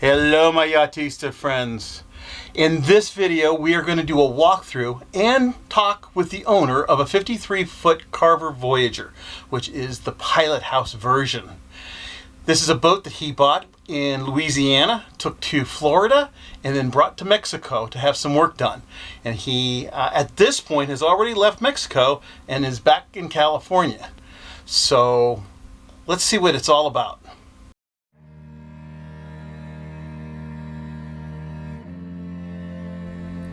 Hello my Yachtista friends. In this video we are going to do a walkthrough and talk with the owner of a 53-foot Carver Voyager, which is the pilot house version. This is a boat that he bought in Louisiana, took to Florida, and then brought to Mexico to have some work done. And he, at this point, has already left Mexico and is back in California. So let's see what it's all about.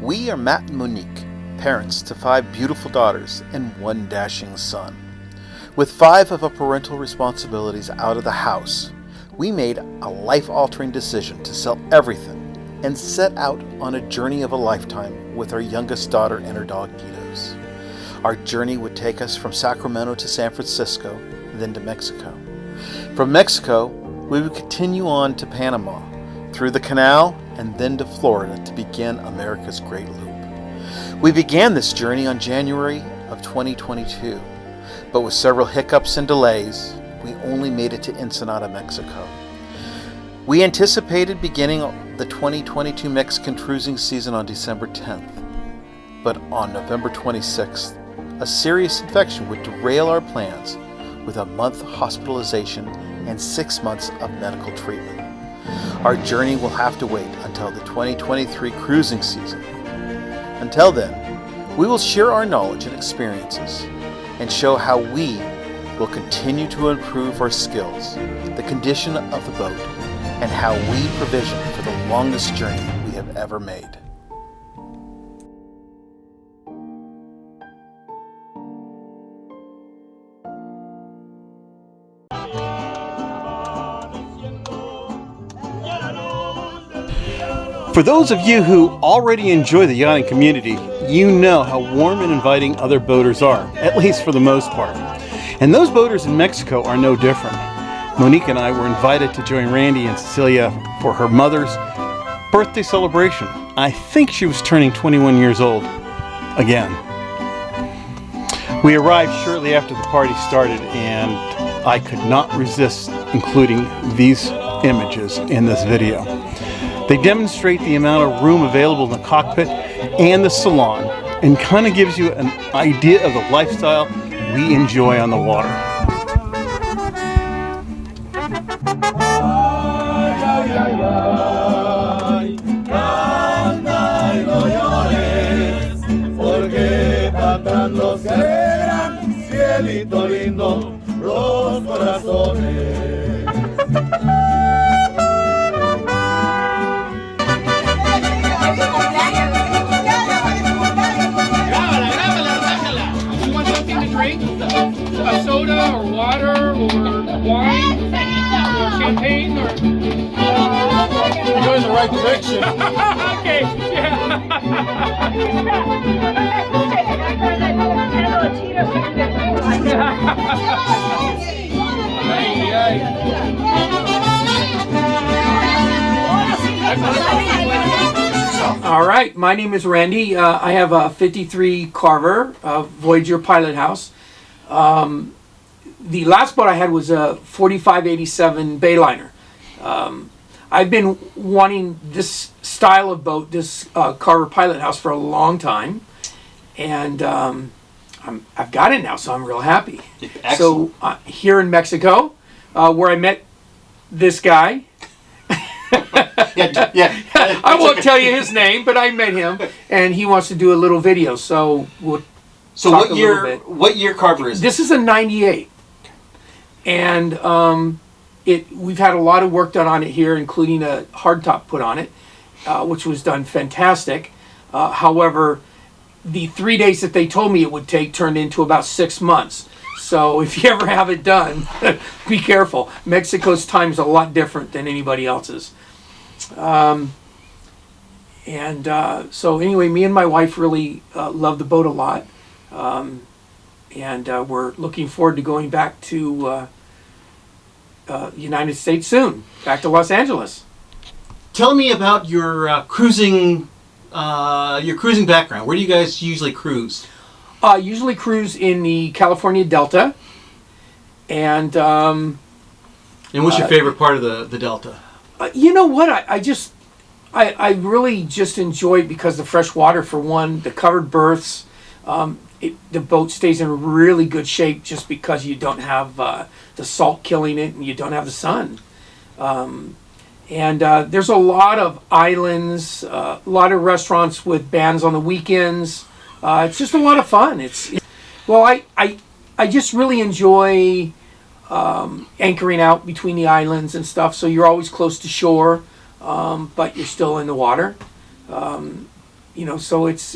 We are Matt and Monique, parents to 5 beautiful daughters and 1 dashing son. With 5 of our parental responsibilities out of the house, we made a life-altering decision to sell everything and set out on a journey of a lifetime with our youngest daughter and her dog Guidos. Our journey would take us from Sacramento to San Francisco, then to Mexico. From Mexico, we would continue on to Panama, through the canal, and then to Florida to begin America's Great Loop. We began this journey on January of 2022, but with several hiccups and delays, we only made it to Ensenada, Mexico. We anticipated beginning the 2022 Mexican cruising season on December 10th, but on November 26th, a serious infection would derail our plans with a month hospitalization and 6 months of medical treatment. Our journey will have to wait until the 2023 cruising season. Until then, we will share our knowledge and experiences and show how we will continue to improve our skills, the condition of the boat, and how we provision for the longest journey we have ever made. For those of you who already enjoy the yachting community, you know how warm and inviting other boaters are, at least for the most part. And those boaters in Mexico are no different. Monique and I were invited to join Randy and Cecilia for her mother's birthday celebration. I think she was turning 21 years old again. We arrived shortly after the party started, and I could not resist including these images in this video. They demonstrate the amount of room available in the cockpit and the salon, and kind of gives you an idea of the lifestyle we enjoy on the water. A soda or water or wine or champagne or you're going in the right direction. Okay, yeah. All right, my name is Randy. I have a 53 Carver Voyager pilot house. The last boat I had was a 4587 Bayliner. I've been wanting this style of boat, this Carver pilot house, for a long time, and I've got it now, so I'm real happy. Excellent. So here in Mexico, where I met this guy. Yeah. I won't tell you his name, but I met him, and he wants to do a little video. So we'll. So what year Carver is this? This is a 98. And we've had a lot of work done on it here, including a hardtop put on it, which was done fantastic. However, the 3 days that they told me it would take turned into about 6 months. So if you ever have it done, be careful. Mexico's time is a lot different than anybody else's. So anyway, me and my wife really love the boat a lot. We're looking forward to going back to United States soon, back to Los Angeles. Tell me about your cruising background. Where do you guys usually cruise? Usually cruise in the California Delta, and what's your favorite part of the Delta? You know what? I really just enjoy it because the fresh water, for one, the covered berths. The boat stays in really good shape just because you don't have the salt killing it and you don't have the sun. And there's a lot of islands, a lot of restaurants with bands on the weekends. It's just a lot of fun. Well, I just really enjoy anchoring out between the islands and stuff. So you're always close to shore, but you're still in the water. So it's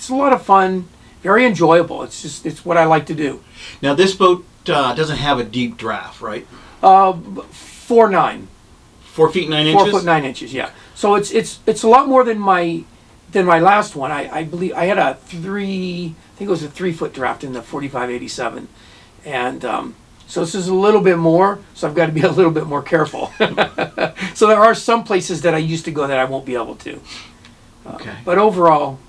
a lot of fun, very enjoyable. It's what I like to do. Now this boat doesn't have a deep draft, right? 4'9". 4 feet 9 inches. 4 foot 9 inches. Yeah. So it's a lot more than my last one. I believe I had I think it was a 3 foot draft in the 4587, and so this is a little bit more. So I've got to be a little bit more careful. So there are some places that I used to go that I won't be able to. Okay. But overall,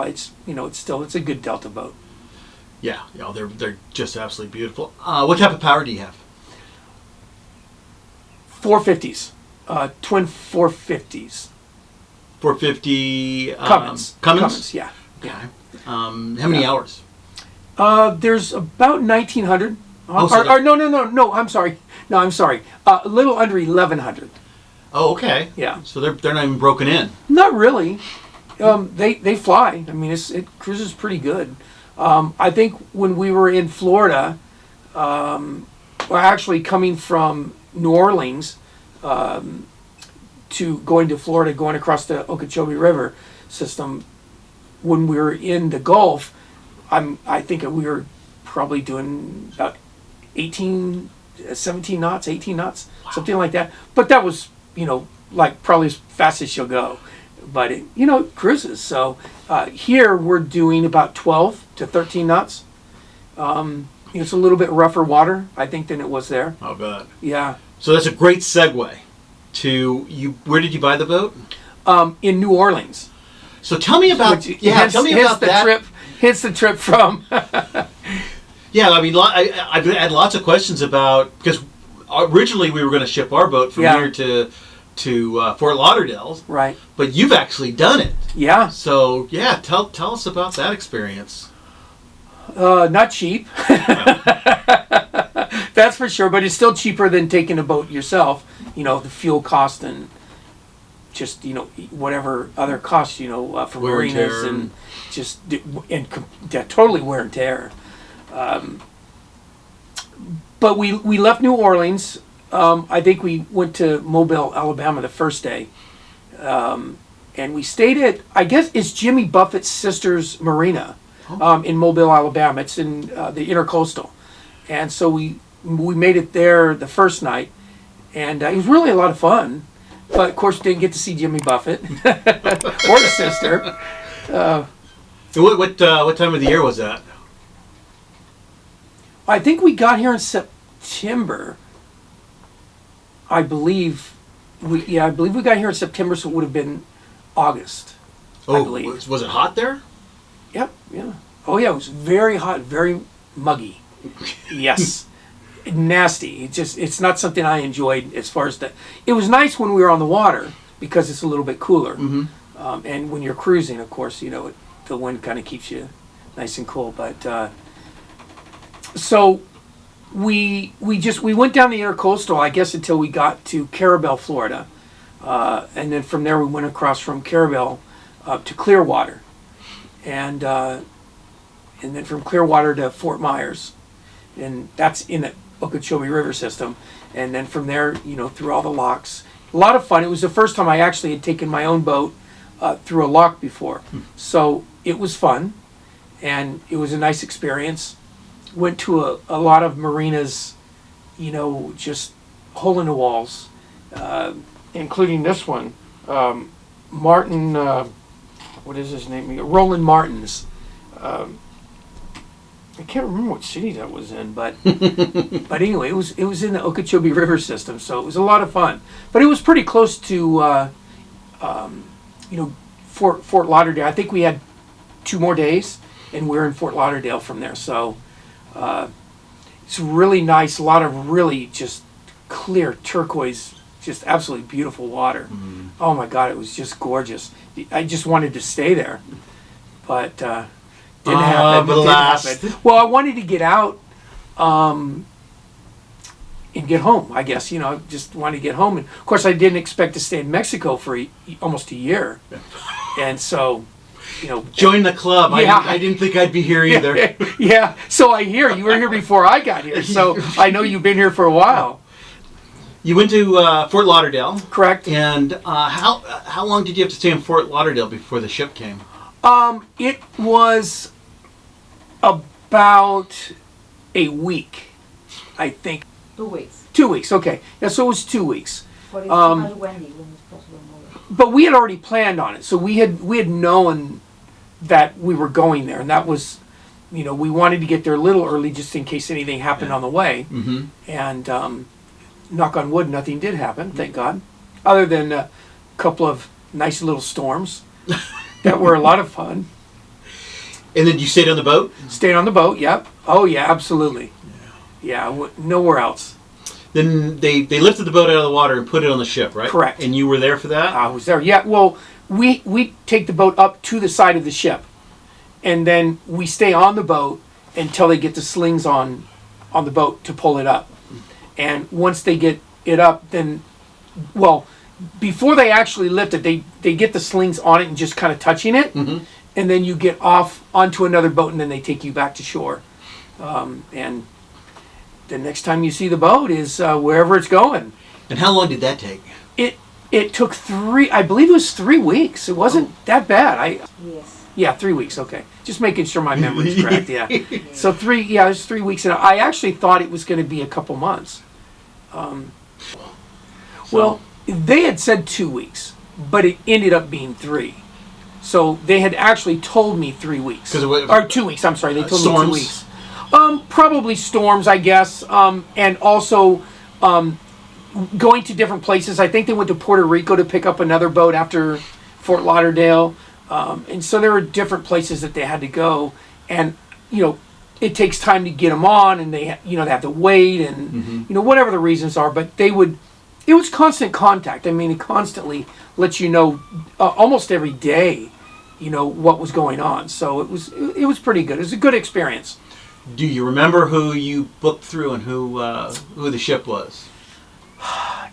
it's it's a good Delta boat. Yeah, they're just absolutely beautiful. What type of power do you have? 450s, twin 450s. 450 Cummins. Cummins? Yeah. Okay. How many hours? There's about 1,900. No. I'm sorry. A little under 1,100. Oh, okay. Yeah. So they're not even broken in. Not really. They fly. I mean, it cruises pretty good. I think when we were in Florida, actually coming from New Orleans to going to Florida, going across the Okeechobee River system, when we were in the Gulf, I think we were probably doing about 17 knots, 18 knots, wow. Something like that. But that was, like probably as fast as she'll go. But it cruises. So here we're doing about 12 to 13 knots. It's a little bit rougher water, I think, than it was there. I'll bet. Yeah. So that's a great segue to you. Where did you buy the boat? In New Orleans. So tell me about tell me about that. Hence the trip from. Yeah, I mean, I've had lots of questions about, because originally we were going to ship our boat from here to Fort Lauderdale. Right. But you've actually done it. Yeah. So tell us about that experience. Not cheap. That's for sure, but it's still cheaper than taking a boat yourself. The fuel cost and just whatever other costs for marinas and just totally wear and tear. But we left New Orleans. I think we went to Mobile, Alabama the first day, and we stayed at, I guess it's Jimmy Buffett's sister's marina in Mobile, Alabama. It's in the Intercoastal, and so we made it there the first night, and it was really a lot of fun. But of course, didn't get to see Jimmy Buffett or his sister. What time of the year was that? I think we got here in September. I believe we got here in September, so it would have been August. I believe. Was it hot there? Yep. Yeah. Oh yeah, it was very hot, very muggy. Yes. Nasty. It's not something I enjoyed as far as that. It was nice when we were on the water because it's a little bit cooler. Mm-hmm. And when you're cruising, of course, the wind kind of keeps you nice and cool. But so we went down the Intercoastal, I guess, until we got to Carver, Florida, and then from there we went across from Carver to Clearwater, and then from Clearwater to Fort Myers, and that's in the Okeechobee River system, and then from there, through all the locks. A lot of fun. It was the first time I actually had taken my own boat through a lock before, so it was fun, and it was a nice experience. Went to a lot of marinas, just hole in the walls, including this one, Martin. What is his name? Roland Martin's. I can't remember what city that was in, but anyway, it was in the Okeechobee River system, so it was a lot of fun. But it was pretty close to, Fort Lauderdale. I think we had 2 more days, and we're in Fort Lauderdale from there. So it's really nice. A lot of really just clear turquoise just absolutely beautiful water. Oh my God, it was just gorgeous. I just wanted to stay there, but didn't happen. But alas. Well, I wanted to get out and get home, I guess. I just wanted to get home. And of course, I didn't expect to stay in Mexico for almost a year. And so, join the club. Yeah. I didn't think I'd be here either. Yeah, so I hear you were here before I got here. So I know you've been here for a while. You went to Fort Lauderdale. Correct. And how long did you have to stay in Fort Lauderdale before the ship came? It was about a week, I think. 2 weeks. 2 weeks, okay. Yeah, so it was 2 weeks. But it's too much windy when it's possible more. But we had already planned on it, so we had known that we were going there, and that was, we wanted to get there a little early just in case anything happened on the way. Mm-hmm. And knock on wood, nothing did happen, thank God, other than a couple of nice little storms that were a lot of fun. And then you stayed on the boat? Stayed on the boat, yep. Oh yeah, absolutely. Yeah, nowhere else. Then they lifted the boat out of the water and put it on the ship, right? Correct. And you were there for that? I was there. Yeah. Well, we take the boat up to the side of the ship, and then we stay on the boat until they get the slings on the boat to pull it up. And once they get it up, then, well, before they actually lift it, they get the slings on it and just kind of touching it, Mm-hmm. and then you get off onto another boat, and then they take you back to shore. And the next time you see the boat is wherever it's going. And how long did that take? It took I believe it was 3 weeks. It wasn't that bad. Yes. Yeah, 3 weeks, okay. Just making sure my memory's correct, yeah. So it was 3 weeks, and I actually thought it was going to be a couple months. Well, they had said 2 weeks, but it ended up being 3. So they had actually told me 3 weeks. Or 2 weeks, I'm sorry, they told me 2 weeks. Probably storms, I guess, and also going to different places. I think they went to Puerto Rico to pick up another boat after Fort Lauderdale. And so there were different places that they had to go, and it takes time to get them on, and they have to wait, and whatever the reasons are. But it was constant contact. I mean, it constantly lets you know almost every day, what was going on. So it was pretty good. It was a good experience. Do you remember who you booked through and who the ship was?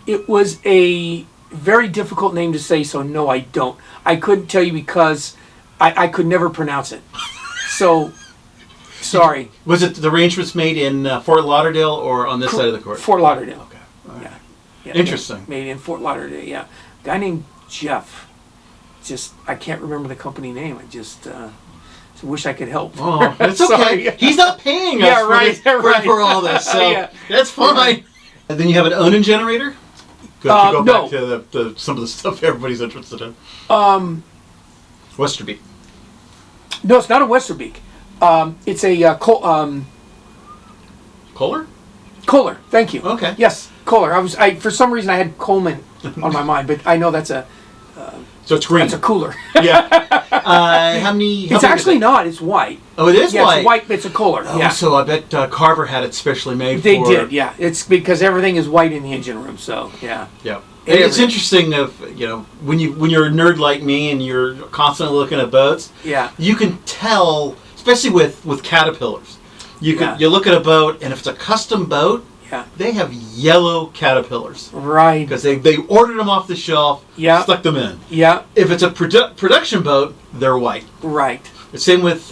It was a very difficult name to say, so no, I don't. I couldn't tell you because I could never pronounce it. So, sorry. Was it the arrangements made in Fort Lauderdale or on this side of the court? Fort Lauderdale. Okay. All right. Yeah. Interesting. Made in Fort Lauderdale, yeah. A guy named Jeff. I can't remember the company name. I just wish I could help. Oh, it's okay. He's not paying us for all this, so Yeah. that's fine. And then you have an Onan generator? Go back to some of the stuff everybody's interested in. Westerbeek. No, it's not a Westerbeek. It's a Kohler? Kohler. Thank you. Okay. Yes, Kohler. For some reason I had Coleman on my mind, but I know that's a. So it's green. That's a cooler. Yeah. How many? It's actually not. It's white. Oh, it is yeah, white. It's white, but it's a Kohler. Oh, yeah. so I bet Carver had it specially made They for... did, yeah. It's because everything is white in the engine room, so yeah. Yeah. It's interesting when you're a nerd like me and you're constantly looking at boats. Yeah. You can tell, especially with Caterpillars. You look at a boat, and if it's a custom boat, yeah, they have yellow Caterpillars. Right. Because they ordered them off the shelf, stuck them in. Yeah. If it's a production boat, they're white. Right. Same with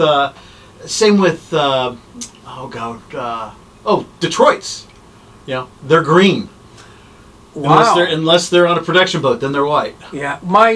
Detroit's. They're green. Wow. Unless they're on a production boat, then they're white. Yeah. My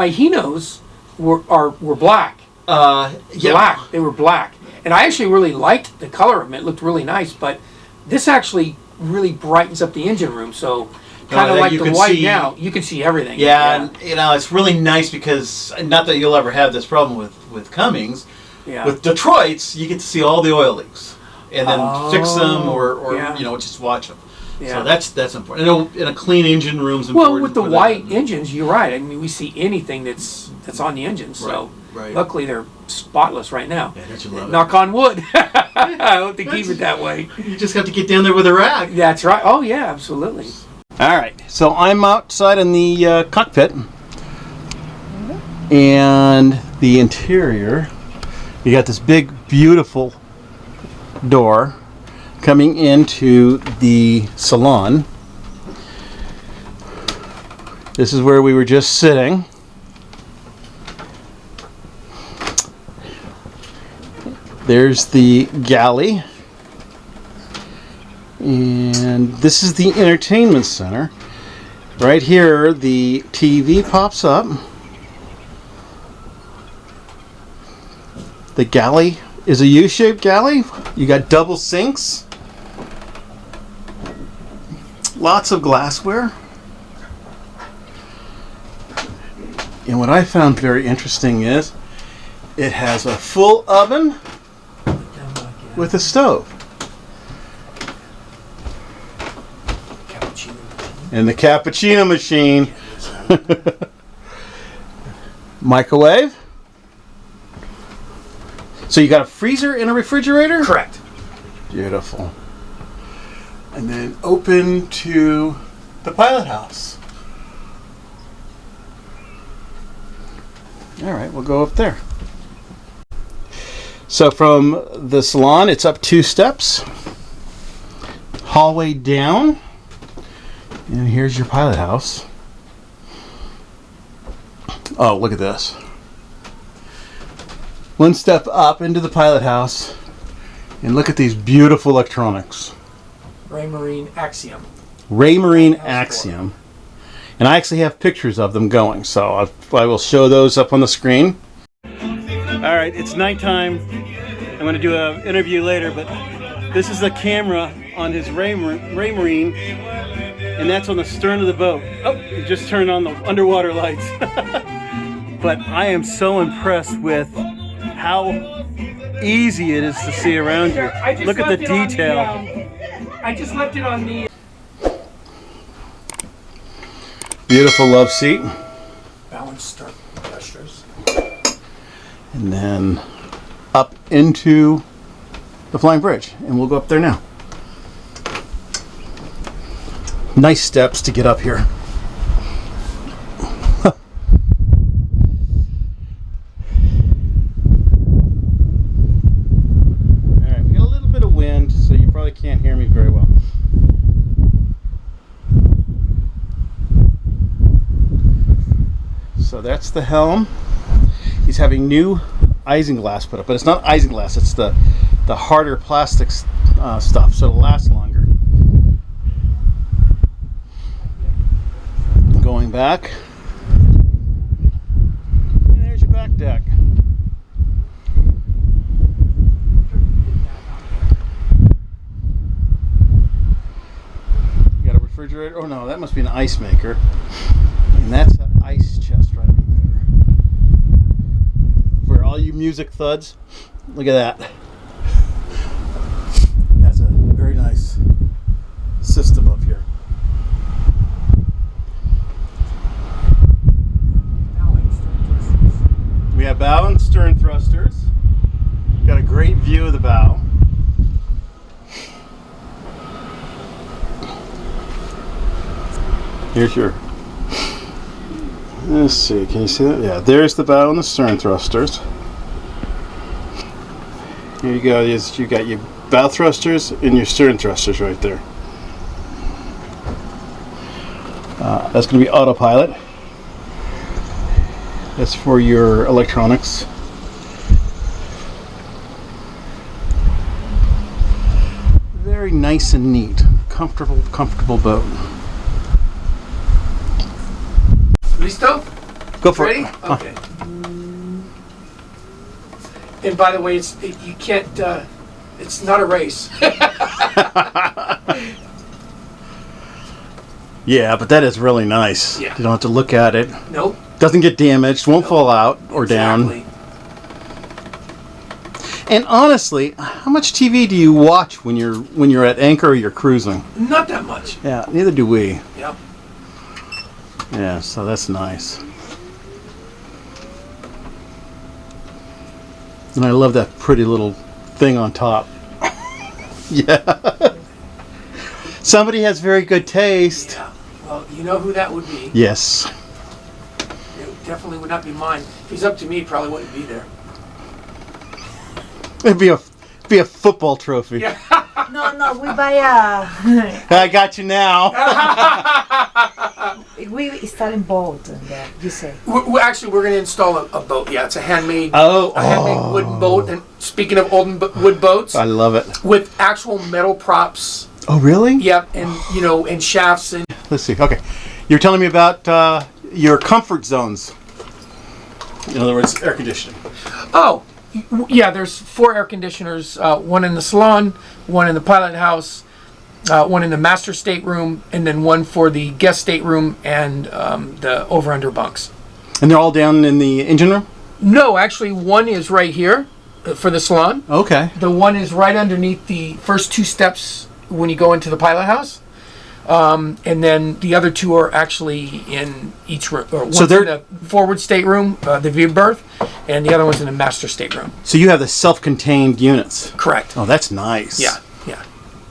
Hinos were black. Black. They were black. And I actually really liked the color of them. It looked really nice, but this actually really brightens up the engine room, so kind of like the white now, you can see everything. Yeah, and it's really nice because, not that you'll ever have this problem with Cummings, with Detroit's, you get to see all the oil leaks and then fix them or just watch them. Yeah. So that's important. In a clean engine room's important. Well, with the white engines, you're right. I mean, we see anything that's on the engine, so luckily they're spotless right now. Yeah, don't you love it? Knock on wood. I hope to keep it that way. You just have to get down there with a rag. That's right. Oh, yeah, absolutely. All right, so I'm outside in the cockpit, and the interior. You got this big, beautiful door coming into the salon. This is where we were just sitting. There's the galley. And this is the entertainment center. Right here, the TV pops up. The galley is a U-shaped galley. You got double sinks. Lots of glassware. And what I found very interesting is it has a full oven with a stove. And the cappuccino machine. Microwave. So you got a freezer and a refrigerator? Correct. Beautiful. And then open to the pilot house. All right, we'll go up there. So from the salon, it's up 2 steps. Hallway down. And here's your pilot house. Oh, look at this. 1 step up into the pilot house. And look at these beautiful electronics. Raymarine Axiom. Raymarine Axiom. And I actually have pictures of them going, so I will show those up on the screen. All right, it's nighttime. I'm going to do an interview later, but this is the camera on his Raymarine, and that's on the stern of the boat. Oh, he just turned on the underwater lights. But I am so impressed with how easy it is to see around you. Look at the detail. I just left it on the... Beautiful love seat. Balance start gestures. And then up into the flying bridge. And we'll go up there now. Nice steps to get up here. Alright, we got a little bit of wind, so you probably can't hear me very well. So that's the helm. He's having new isinglass put up, but it's not isinglass, it's the harder plastic stuff, so it'll last longer. Going back. And there's your back deck. You got a refrigerator. Oh no, that must be an ice maker. And that's an ice chest right over there. For all you music thuds, look at that. That's a very nice system up here. We have bow and stern thrusters. Got a great view of the bow. Here's your... Let's see, can you see that? Yeah, there's the bow and the stern thrusters. Here you go, you got your bow thrusters and your stern thrusters right there. That's going to be autopilot. That's for your electronics. Very nice and neat. Comfortable boat. Listo? Go for Ready? it. Okay. And by the way, you can't. It's not a race. Yeah, but that is really nice. Yeah. You don't have to look at it. Nope. Doesn't get damaged. Won't fall out or Exactly. down. And honestly, how much TV do you watch when you're at anchor or you're cruising? Not that much. Yeah, neither do we. Yep. Yeah, so that's nice. And I love that pretty little thing on top. Yeah. Somebody has very good taste. Yeah. You know who that would be? Yes. It definitely would not be mine. If he's up to me, he probably wouldn't be there. It'd be a football trophy. Yeah. No, we buy a. I got you now. We start in boat and you say. Actually, we're going to install a boat. Yeah, it's a handmade, Oh. wooden boat. And speaking of old wood boats, I love it. with actual metal props. Oh, really? Yep, and and shafts and. Let's see. Okay, you're telling me about your comfort zones. In other words, air conditioning. Oh, yeah. There's 4 air conditioners. One in the salon, one in the pilot house, one in the master stateroom, and then one for the guest stateroom and the over/under bunks. And they're all down in the engine room? No, actually, one is right here for the salon. Okay. The one is right underneath the first 2 steps when you go into the pilot house. And then the other 2 are actually in each room. One's in the forward stateroom, the view berth, and the other one's in the master stateroom. So you have the self-contained units. Correct. Oh, that's nice. Yeah.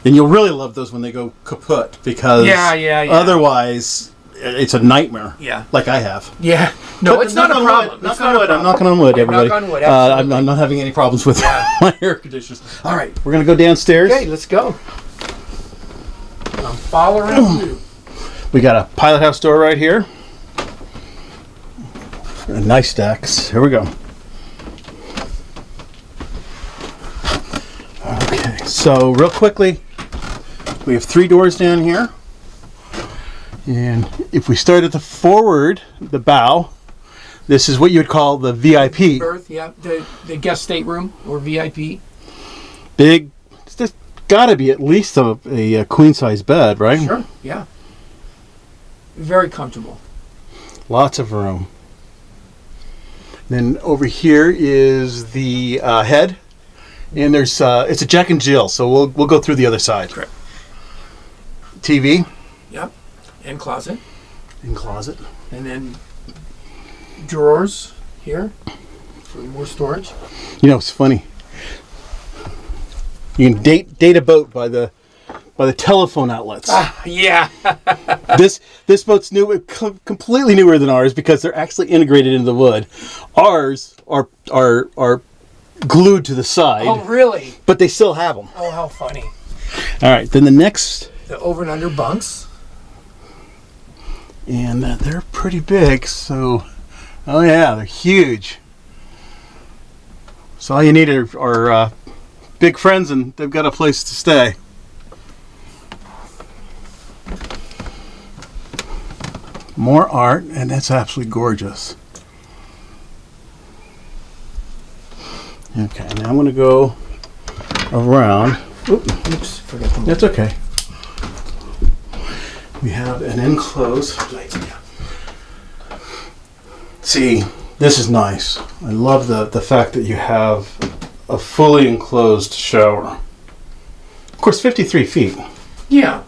And you'll really love those when they go kaput because otherwise it's a nightmare. Yeah. Like I have. Yeah. No, it's not a problem. Knock on wood. I'm knocking on wood, everybody. Knock on wood, I'm not having any problems with my air conditioners. All right, we're going to go downstairs. Okay, let's go. I'm following you. We got a pilot house door right here. Nice stacks. Here we go. Okay, so real quickly, we have 3 doors down here. And if we start at the forward, the bow, this is what you would call the VIP. Berth, yeah. The guest stateroom or VIP. Big, there's got to be at least a queen-size bed, right? Sure, yeah. Very comfortable. Lots of room. Then over here is the head, and there's it's a Jack and Jill, so we'll go through the other side. Correct. TV. Yep. And closet. In closet. And then drawers here for more storage. You know, it's funny. You can date a boat by the telephone outlets. Yeah. This boat's new, completely newer than ours because they're actually integrated into the wood. Ours are glued to the side. Oh, really? But they still have them. Oh, how funny. All right, then the next. The over and under bunks. And they're pretty big, so. Oh, yeah, they're huge. So all you need are big friends, and they've got a place to stay. More art, and that's absolutely gorgeous. Okay, now I'm going to go around. Oops, forgot the That's okay. We have an enclosed. See, this is nice. I love the fact that you have a fully enclosed shower. Of course, 53 feet. Yeah.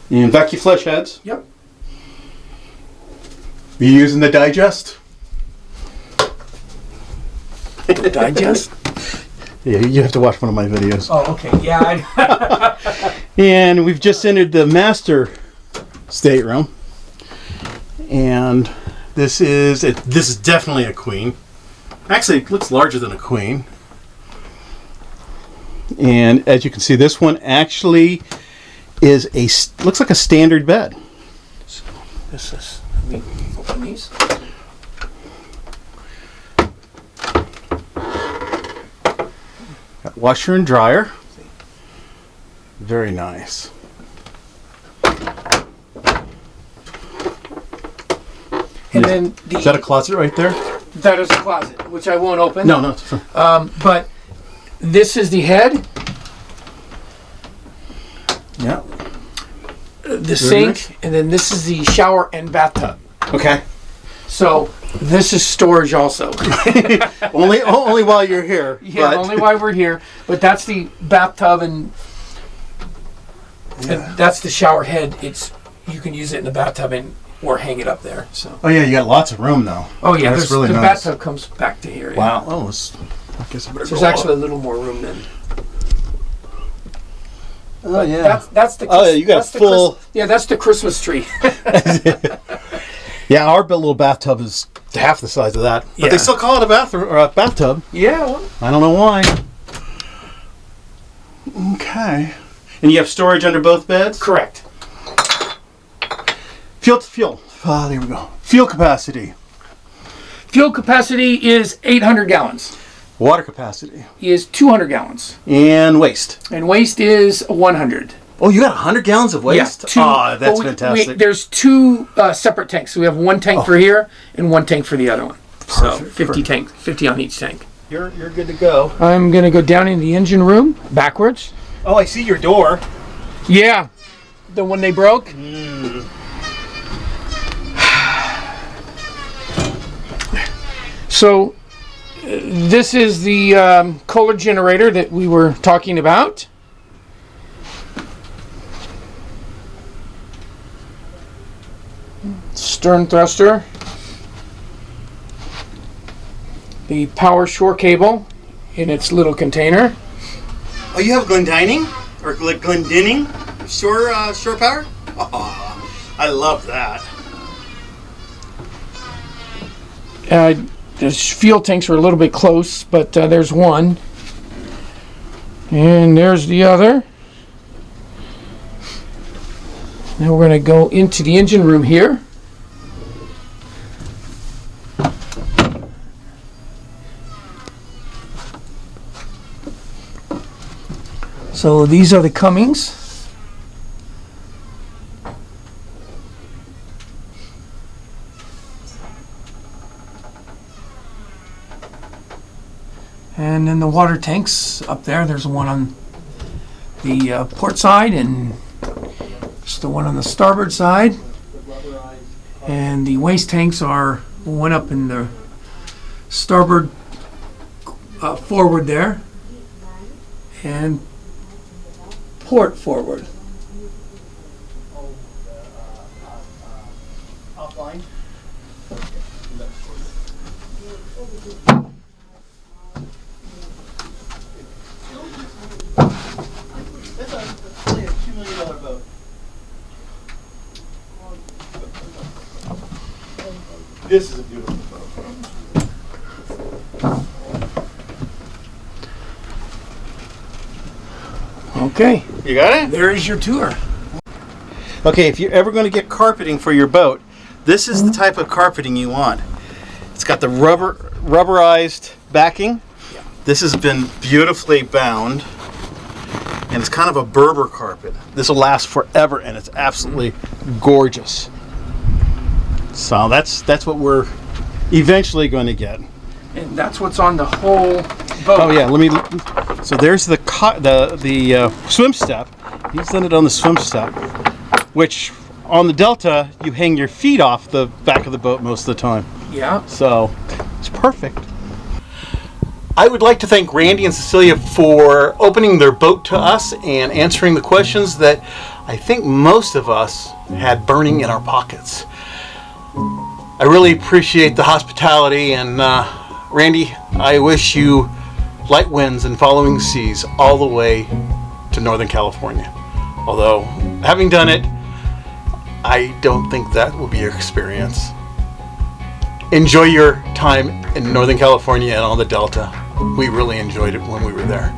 And vacuum flush heads. Yep. You using the digest? Digest? Yeah, you have to watch one of my videos. Oh, okay. Yeah. And we've just entered the master stateroom. And this is definitely a queen. Actually, it looks larger than a queen. And as you can see, this one actually looks like a standard bed. So this is. Let me open these. Got washer and dryer. Very nice. And then Is that a closet right there? that is a closet, which I won't open. No, it's fine. But this is the head, Yeah. the sink, and then this is the shower and bathtub. Okay. So this is storage also. only while you're here. Yeah, but. only while we're here. But that's the bathtub and that's the shower head. You can use it in the bathtub or hang it up there. So. Oh yeah, you got lots of room though. Oh yeah, that's really the nice. bathtub comes back to here. Wow. Yeah. I guess I better There's go actually up. a little more room than. Oh yeah. That's the. Oh yeah, you got that's a full. That's the Christmas tree. Yeah, our little bathtub is half the size of that, but they still call it a bathroom or a bathtub. Yeah. Well, I don't know why. Okay. And you have storage under both beds? correct. Fuel. There we go. Fuel capacity. Fuel capacity is 800 gallons. Water capacity. Is 200 gallons. And waste. And waste is 100. Oh, you got 100 gallons of waste? Yeah, that's fantastic. There's two separate tanks. So we have one tank for here and one tank for the other one. Perfect, So 50 on each tank. You're good to go. I'm going to go down in the engine room backwards. Oh, I see your door. Yeah. The one they broke? So this is the Kohler generator that we were talking about. Stern thruster. The power shore cable in its little container. Oh, you have Glendining? Or Glendinning? Shore power? Oh, I love that. The fuel tanks are a little bit close, but there's one. And there's the other. Now we're going to go into the engine room here. So these are the Cummings. And then the water tanks up there. There's one on the port side and just the one on the starboard side. And the waste tanks are one up in the starboard forward there and port forward. Offline. That's only a $2 million boat. This is a beautiful boat. Okay, You got it? there is your tour. Okay, if you're ever going to get carpeting for your boat, this is the type of carpeting you want. It's got the rubberized backing. Yeah. This has been beautifully bound, and it's kind of a Berber carpet. This will last forever, and it's absolutely gorgeous. So that's what we're eventually going to get. And that's what's on the whole boat. Oh yeah, so there's the swim step. He's done it on the swim step, which on the Delta you hang your feet off the back of the boat most of the time. Yeah. So it's perfect. I would like to thank Randy and Cecilia for opening their boat to us and answering the questions that I think most of us had burning in our pockets. I really appreciate the hospitality, and Randy, I wish you light winds and following seas all the way to Northern California. Although, having done it, I don't think that will be your experience. Enjoy your time in Northern California and on the Delta. We really enjoyed it when we were there.